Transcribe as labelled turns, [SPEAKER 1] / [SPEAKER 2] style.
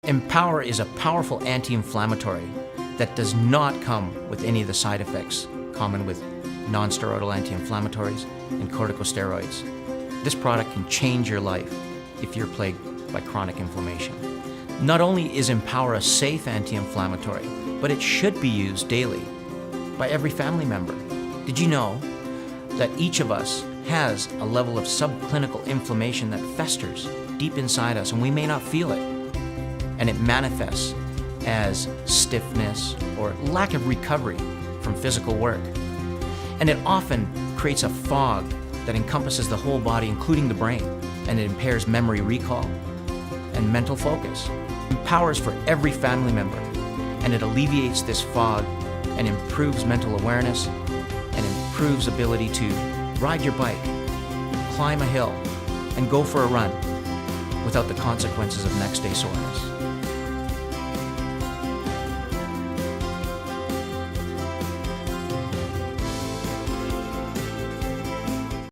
[SPEAKER 1] Empower is a powerful anti-inflammatory that does not come with any of the side effects common with non-steroidal anti-inflammatories and corticosteroids. This product can change your life if you're plagued by chronic inflammation. Not only is Empower a safe anti-inflammatory, but it should be used daily by every family member. Did you know that each of us has a level of subclinical inflammation that festers deep inside us and we may not feel it? And it manifests as stiffness or lack of recovery from physical work. And it often creates a fog that encompasses the whole body, including the brain, and it impairs memory recall and mental focus. Empower is for every family member, and it alleviates this fog and improves mental awareness and improves ability to ride your bike, climb a hill, and go for a run without the consequences of next day soreness.